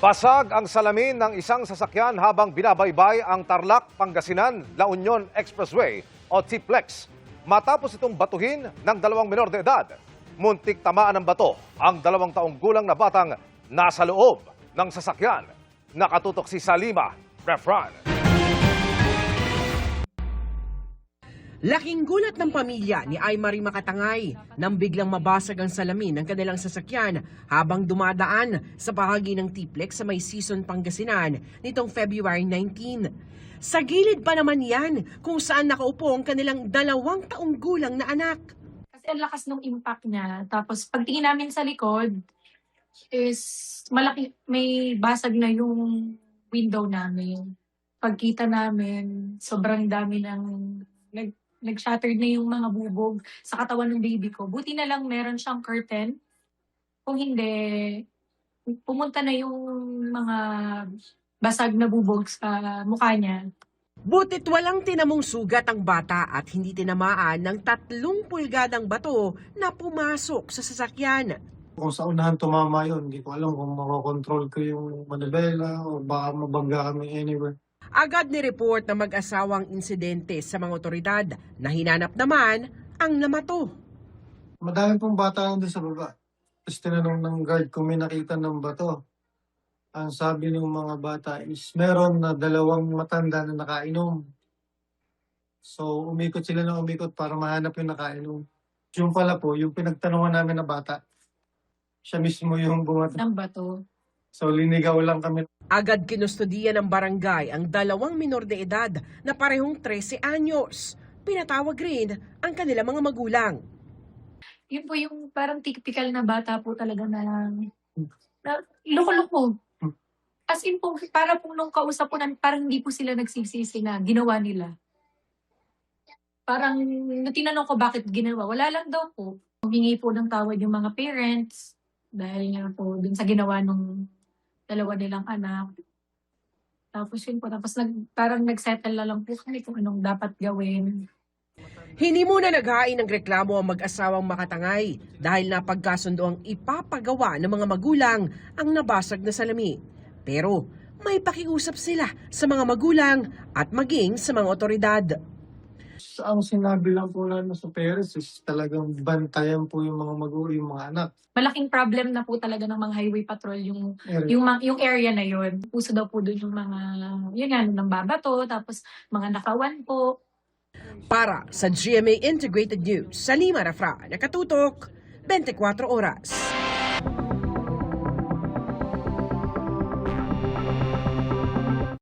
Basag ang salamin ng isang sasakyan habang binabaybay ang Tarlac, Pangasinan, La Union Expressway o TPLEX. Matapos itong batuhin ng dalawang menor de edad, muntik tamaan ng bato ang 2 taong gulang na batang nasa loob ng sasakyan. Nakatutok si Salima Refran. Laking gulat ng pamilya ni Aymari Makatangay nang biglang mabasag ang salamin ng kanilang sasakyan habang dumadaan sa bahagi ng TPLEX sa May Season, Pangasinan nitong February 19. Sa gilid pa naman yan kung saan nakaupo ang kanilang 2 taong gulang na anak. Kasi ang lakas ng impact niya. Tapos pagtingin namin sa likod is malaki, may basag na yung window namin. Pagkita namin, sobrang dami ng nag-shattered na yung mga bubog sa katawan ng baby ko. Buti na lang meron siyang curtain. Kung hindi, pumunta na yung mga basag na bubog sa mukha niya. Butit walang tinamong sugat ang bata at hindi tinamaan ng 3 pulgadang bato na pumasok sa sasakyan. Kung sa unahan tumama yun, hindi ko alam kung makokontrol ko yung manibela o baka mabangga kami anywhere. Agad ni-report na mag-asawang insidente sa mga otoridad na hinanap naman ang namato. Madami pong bata nandun sa baba. Tapos tinanong ng guard kung may nakita ng bato. Ang sabi ng mga bata is meron na 2 matanda na nakainom. So umikot sila ng umikot para mahanap yung nakainom. Yung pala po, yung pinagtanungan namin na bata, siya mismo yung bumatay. Ng bato. So linigaw lang kami. Agad kinustodiya ng barangay ang 2 minor de edad na parehong 13 anyos. Pinatawag rin ang kanilang mga magulang. Yun po yung parang typical na bata po talaga na loko-loko. As in po, para po nung kausap po namin, parang hindi po sila nagsisisi na ginawa nila. Parang tinanong ko bakit ginawa. Wala lang daw po. Humingi po ng tawad yung mga parents dahil nga po dun sa ginawa nung 2 nilang anak. Tapos yun po, tapos parang nagsettle na lang po kami kung anong dapat gawin. Hindi muna naghain ng reklamo ang mag-asawang Makatangay dahil napagkasundo ang ipapagawa ng mga magulang ang nabasag na salamin. Pero may pakiusap sila sa mga magulang at maging sa mga otoridad. Ang sinabi lang po namin sa parents is talagang bantayan po yung mga magulang, yung mga anak. Malaking problem na po talaga ng mga highway patrol yung area na yun. Puso daw po doon yung mga, yun nga, ng babato, tapos mga nakawan po. Para sa GMA Integrated News, Salima Refran, nakatutok, 24 oras.